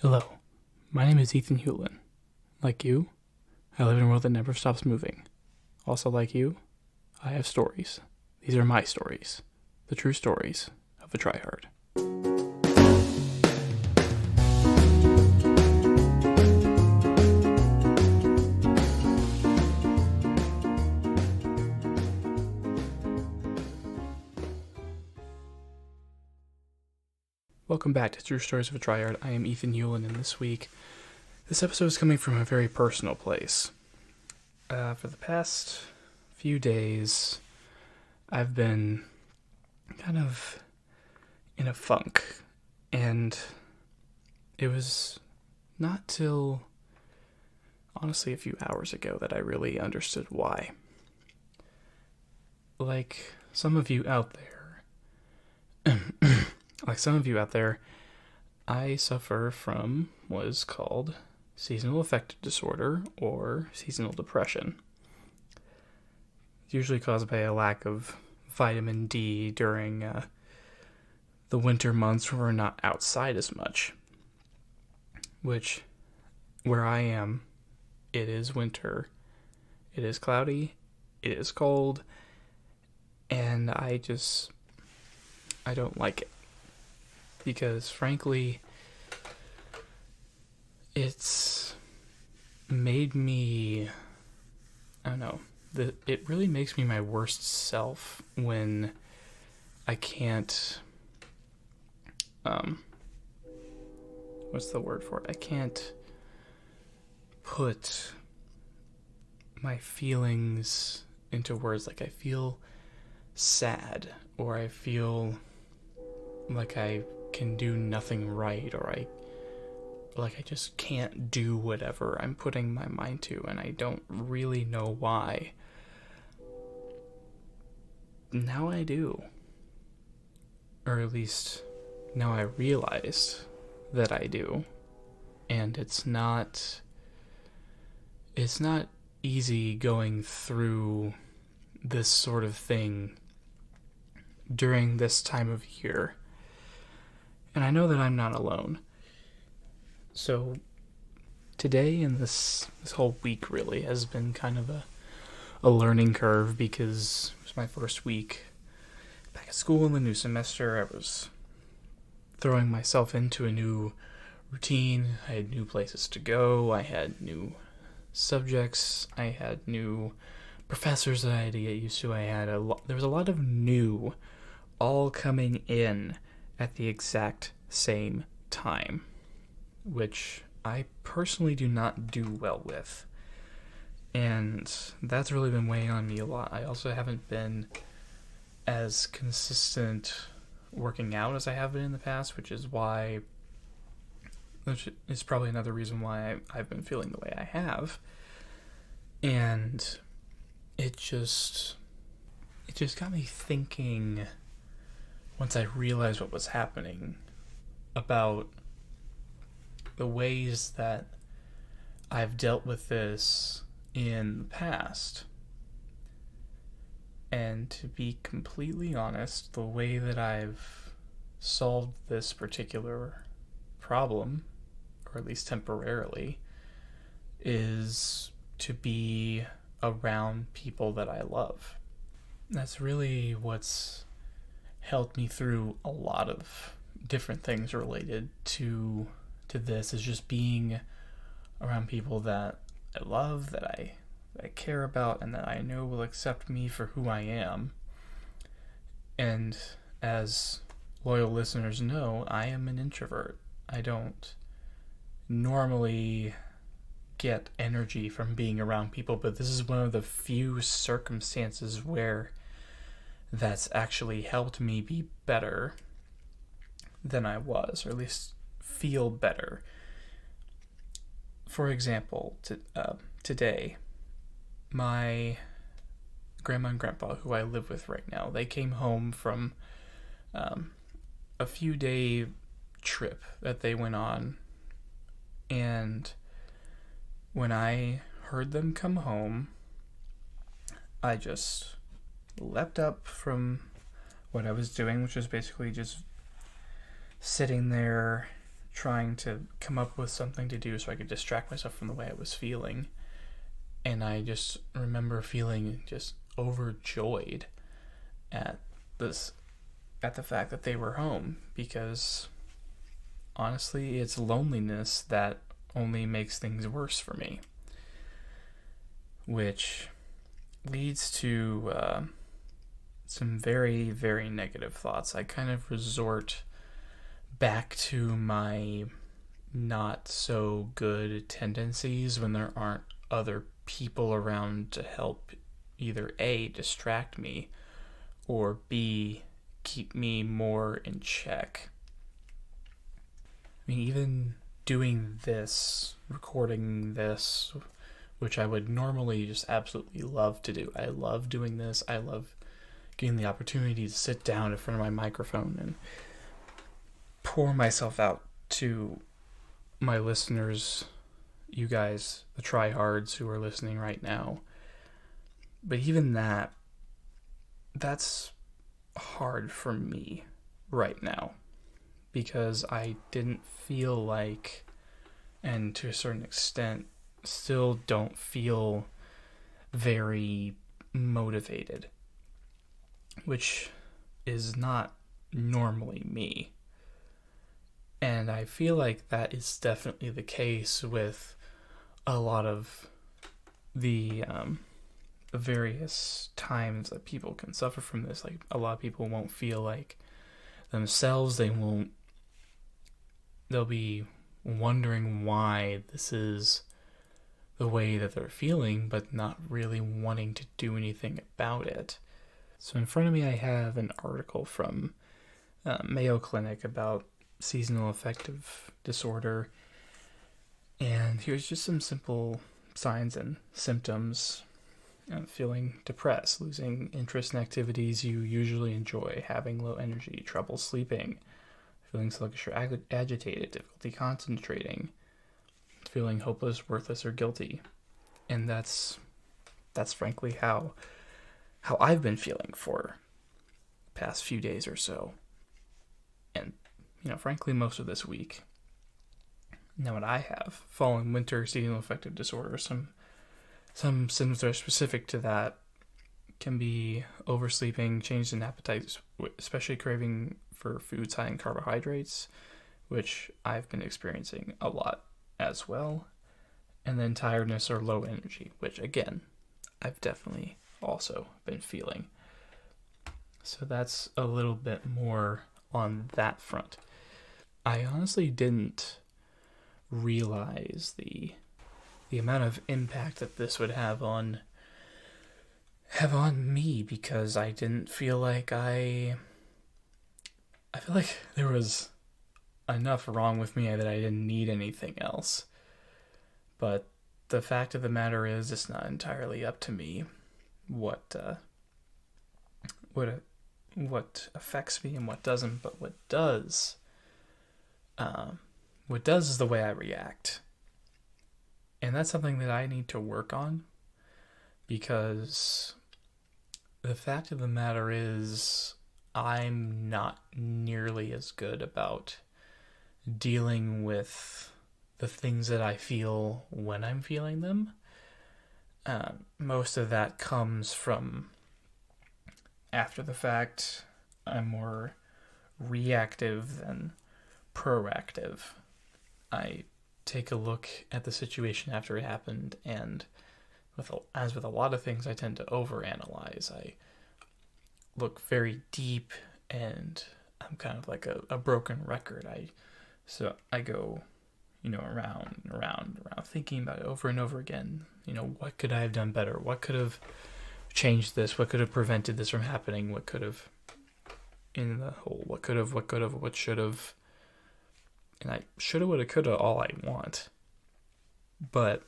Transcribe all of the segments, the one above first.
Hello, my name is Ethan Hewlin. Like you, I live in a world that never stops moving. Also like you, I have stories. These are my stories. The true stories of a tryhard. Welcome back to True Stories of a Tryhard. I am Ethan Hewlin, and this episode is coming from a very personal place. For the past few days, I've been kind of in a funk, and it was not till, honestly, a few hours ago that I really understood why. Like some of you out there, I suffer from what is called seasonal affective disorder or seasonal depression. It's usually caused by a lack of vitamin D during the winter months where we're not outside as much. Which, where I am, it is winter, it is cloudy, it is cold, and I don't like it. Because, frankly, it's made me, I don't know, it really makes me my worst self when I can't, what's the word for it? I can't put my feelings into words. Like, I feel sad, or I feel like I can do nothing right, or I just can't do whatever I'm putting my mind to, and I don't really know why. Now I do. Or at least now I realized that I do. And it's not easy going through this sort of thing during this time of year. And I know that I'm not alone. So today and this whole week really has been kind of a learning curve, because it was my first week back at school in the new semester. I was throwing myself into a new routine. I had new places to go. I had new subjects. I had new professors that I had to get used to. There was a lot of new all coming in at the exact same time, which I personally do not do well with. And that's really been weighing on me a lot. I also haven't been as consistent working out as I have been in the past, which is probably another reason why I've been feeling the way I have. And it just got me thinking, once I realized what was happening, about the ways that I've dealt with this in the past. And to be completely honest, the way that I've solved this particular problem, or at least temporarily, is to be around people that I love. That's really what's helped me through a lot of different things related to this, is just being around people that I love, that I care about, and that I know will accept me for who I am. And as loyal listeners know, I am an introvert. I don't normally get energy from being around people, but this is one of the few circumstances where that's actually helped me be better than I was, or at least feel better. For example, today, my grandma and grandpa, who I live with right now, they came home from a few-day trip that they went on, and when I heard them come home, I just leapt up from what I was doing, which was basically just sitting there trying to come up with something to do so I could distract myself from the way I was feeling. And I just remember feeling just overjoyed at this, at the fact that they were home, because honestly, it's loneliness that only makes things worse for me, which leads to some very, very negative thoughts. I kind of resort back to my not so good tendencies when there aren't other people around to help either A, distract me, or B, keep me more in check. I mean, even doing this, recording this, which I would normally just absolutely love to do. I love doing this. I love getting the opportunity to sit down in front of my microphone and pour myself out to my listeners, you guys, the tryhards who are listening right now. But even that's hard for me right now, because I didn't feel like, and to a certain extent, still don't feel very motivated, which is not normally me. And I feel like that is definitely the case with a lot of the various times that people can suffer from this. Like, a lot of people won't feel like themselves. They'll be wondering why this is the way that they're feeling, but not really wanting to do anything about it. So in front of me I have an article from Mayo Clinic about seasonal affective disorder, and here's just some simple signs and symptoms. Feeling depressed, losing interest in activities you usually enjoy, having low energy, trouble sleeping, feeling sluggish or agitated, difficulty concentrating, feeling hopeless, worthless, or guilty. And that's frankly how I've been feeling for the past few days or so. And, frankly, most of this week. Now, what I have, fall and winter seasonal affective disorder, some symptoms that are specific to that can be oversleeping, change in appetite, especially craving for foods high in carbohydrates, which I've been experiencing a lot as well, and then tiredness or low energy, which again, I've definitely also been feeling. So that's a little bit more on that front. I honestly didn't realize the amount of impact that this would have on me, because I didn't feel like I feel like there was enough wrong with me that I didn't need anything else. But the fact of the matter is, it's not entirely up to me what affects me and what doesn't. But what does is the way I react. And that's something that I need to work on, because the fact of the matter is, I'm not nearly as good about dealing with the things that I feel when I'm feeling them. Most of that comes from after the fact. I'm more reactive than proactive. I take a look at the situation after it happened, and as with a lot of things, I tend to overanalyze. I look very deep, and I'm kind of like a broken record. So I go, around and around, thinking about it over and over again. What could I have done better? What could have changed this? What could have prevented this from happening? What could have, in the whole, what could have, what should have. And I shoulda, woulda, coulda all I want. But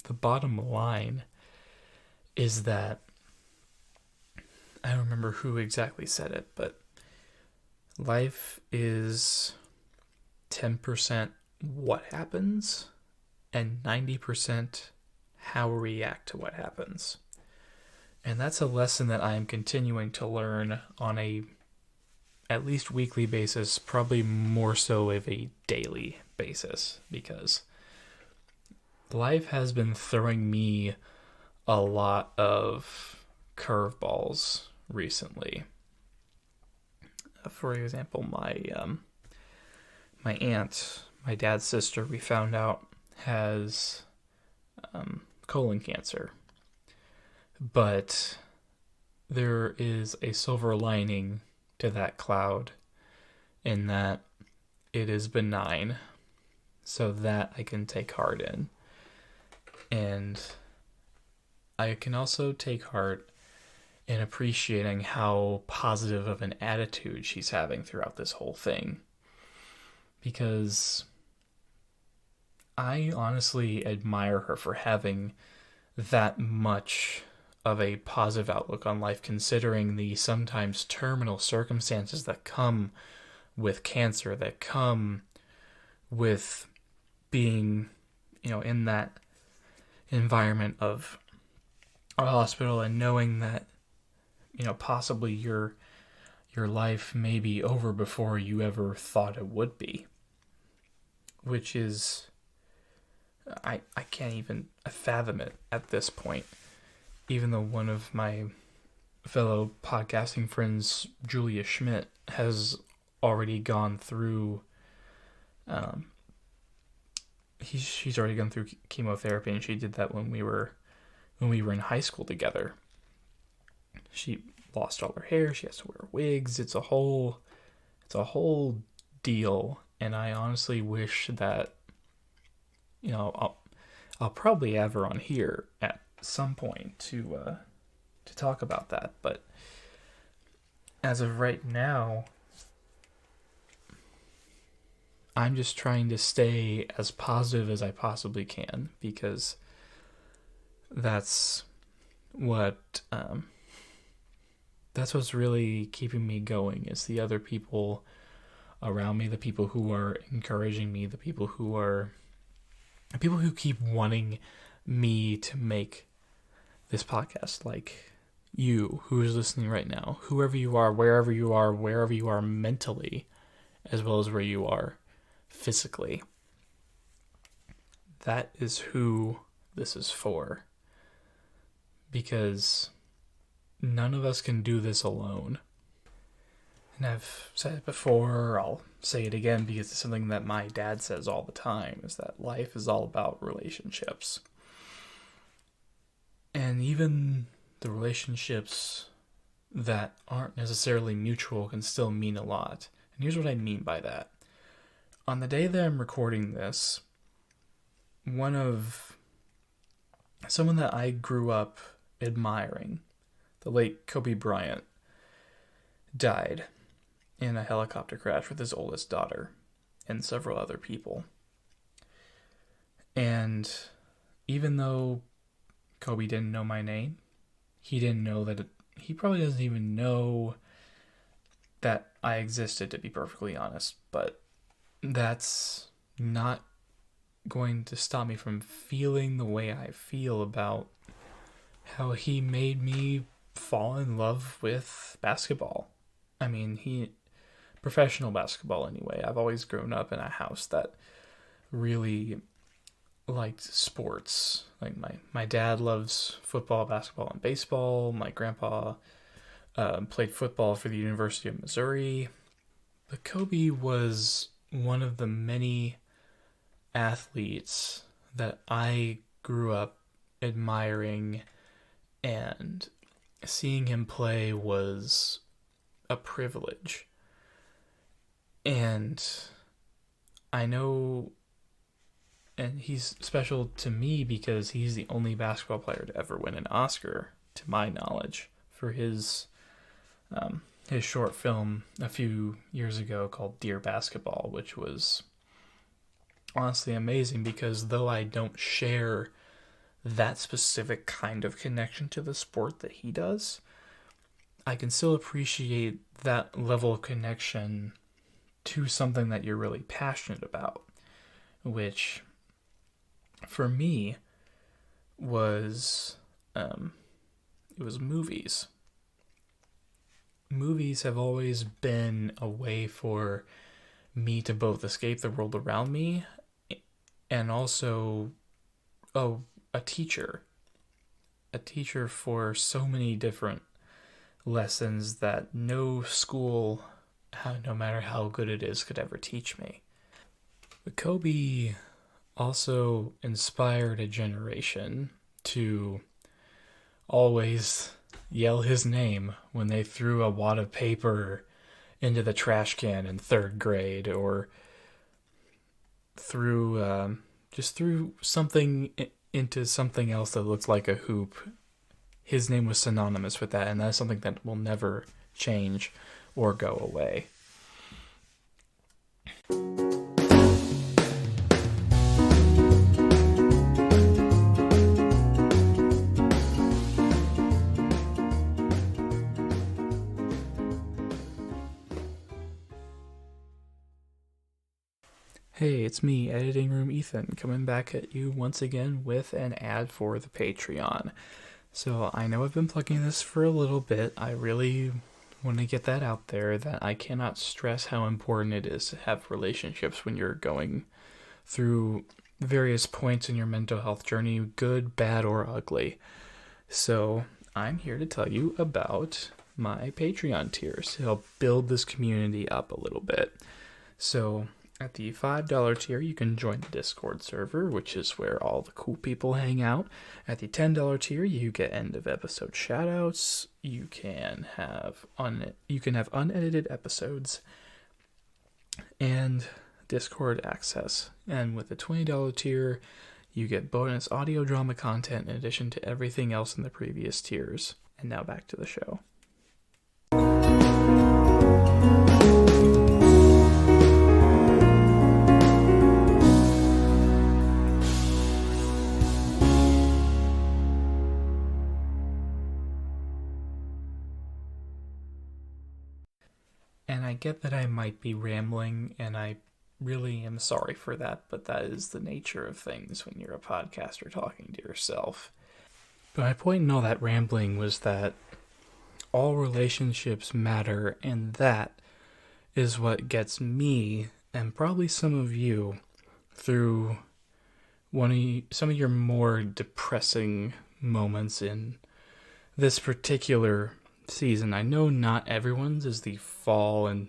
the bottom line is that, I don't remember who exactly said it, but life is 10% what happens and 90% how we react to what happens. And that's a lesson that I am continuing to learn on a at least weekly basis, probably more so of a daily basis, because life has been throwing me a lot of curveballs recently. For example, my aunt, my dad's sister, we found out has colon cancer, but there is a silver lining to that cloud in that it is benign, so that I can take heart in. And I can also take heart in appreciating how positive of an attitude she's having throughout this whole thing. Because I honestly admire her for having that much of a positive outlook on life, considering the sometimes terminal circumstances that come with cancer, that come with being, in that environment of a hospital, and knowing that, possibly your life may be over before you ever thought it would be. Which is, I can't even fathom it at this point. Even though one of my fellow podcasting friends, Julia Schmidt, has already gone through, she's already gone through chemotherapy, and she did that when we were in high school together. She lost all her hair. She has to wear wigs. It's a whole deal. And I honestly wish that, I'll probably have her on here at some point to talk about that. But as of right now, I'm just trying to stay as positive as I possibly can, because that's what's really keeping me going, is the other people around me, the people who are encouraging me, the people who keep wanting me to make this podcast, like you who is listening right now, whoever you are, wherever you are mentally, as well as where you are physically. That is who this is for. Because none of us can do this alone. And I've said it before, I'll say it again, because it's something that my dad says all the time, is that life is all about relationships. And even the relationships that aren't necessarily mutual can still mean a lot. And here's what I mean by that. On the day that I'm recording this, someone that I grew up admiring, the late Kobe Bryant, died in a helicopter crash with his oldest daughter and several other people. And even though Kobe didn't know my name, he probably doesn't even know that I existed, to be perfectly honest. But that's not going to stop me from feeling the way I feel about how he made me fall in love with basketball. I mean, professional basketball anyway. I've always grown up in a house that really liked sports. Like my dad loves football, basketball, and baseball. My grandpa played football for the University of Missouri. But Kobe was one of the many athletes that I grew up admiring, and seeing him play was a privilege. And I know, and he's special to me because he's the only basketball player to ever win an Oscar, to my knowledge, for his short film a few years ago called Dear Basketball, which was honestly amazing, because though I don't share that specific kind of connection to the sport that he does, I can still appreciate that level of connection to something that you're really passionate about, which for me was it was movies. movies have always been a way for me to both escape the world around me and also a, a teacher. A teacher for so many different lessons that no school, no matter how good it is, could ever teach me. But Kobe also inspired a generation to always yell his name when they threw a wad of paper into the trash can in third grade, or threw something into something else that looked like a hoop. His name was synonymous with that, and that's something that will never change or go away. Hey, it's me, Editing Room Ethan, coming back at you once again with an ad for the Patreon. So I know I've been plugging this for a little bit. I really want to get that out there, that I cannot stress how important it is to have relationships when you're going through various points in your mental health journey, good, bad, or ugly. So I'm here to tell you about my Patreon tiers to help build this community up a little bit. So at the $5 tier, you can join the Discord server, which is where all the cool people hang out. At the $10 tier, you get end-of-episode shoutouts. You can have unedited episodes and Discord access. And with the $20 tier, you get bonus audio drama content in addition to everything else in the previous tiers. And now back to the show. And I get that I might be rambling, and I really am sorry for that, but that is the nature of things when you're a podcaster talking to yourself. But my point in all that rambling was that all relationships matter, and that is what gets me, and probably some of you, through some of your more depressing moments in this particular season. I know not everyone's is the fall and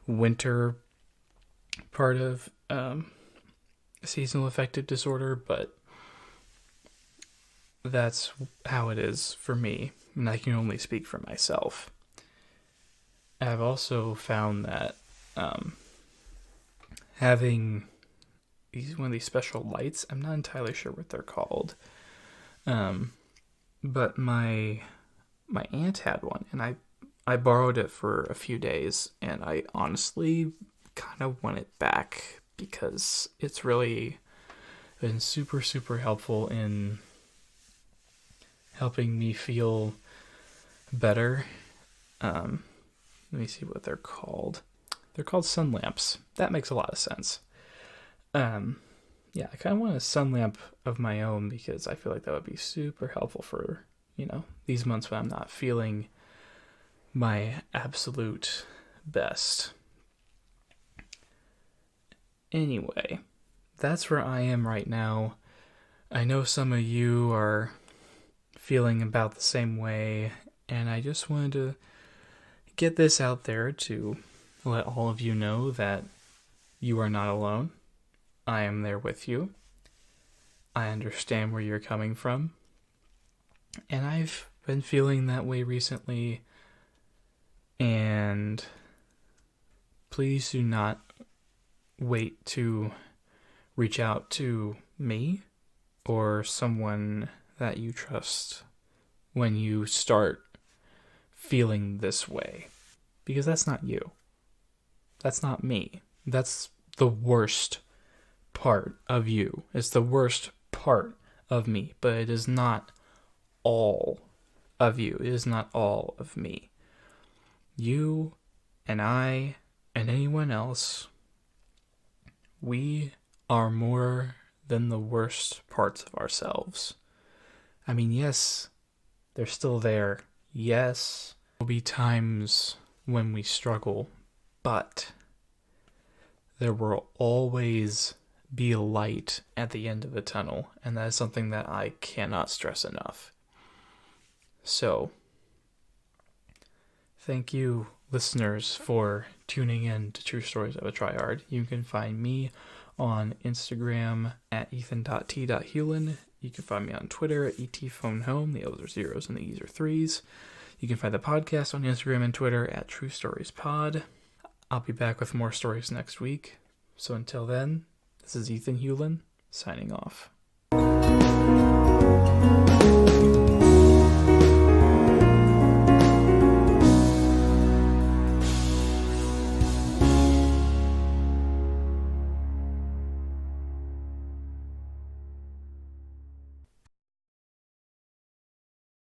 winter part of seasonal affective disorder, but that's how it is for me, and I can only speak for myself. I've also found that having one of these special lights, I'm not entirely sure what they're called, but my aunt had one, and I borrowed it for a few days, and I honestly kind of want it back because it's really been super, super helpful in helping me feel better. Let me see what they're called. They're called sun lamps. That makes a lot of sense. Yeah, I kind of want a sun lamp of my own because I feel like that would be super helpful for, these months when I'm not feeling my absolute best. Anyway, that's where I am right now. I know some of you are feeling about the same way, and I just wanted to get this out there to let all of you know that you are not alone. I am there with you. I understand where you're coming from. And I've been feeling that way recently. And please do not wait to reach out to me or someone that you trust when you start feeling this way. Because that's not you. That's not me. That's the worst part of you. It's the worst part of me, but it is not all of you. It is not all of me. You and I and anyone else, we are more than the worst parts of ourselves. I mean, yes, they're still there. Yes, there'll be times when we struggle, but there will always be a light at the end of the tunnel, and that is something that I cannot stress enough. So, thank you, listeners, for tuning in to True Stories of a Tryhard. You can find me on Instagram at ethan.t.hewlin. You can find me on Twitter at etphonehome. The O's are zeros and the E's are threes. You can find the podcast on Instagram and Twitter at True Stories Pod. I'll be back with more stories next week. So until then, this is Ethan Hewlin, signing off.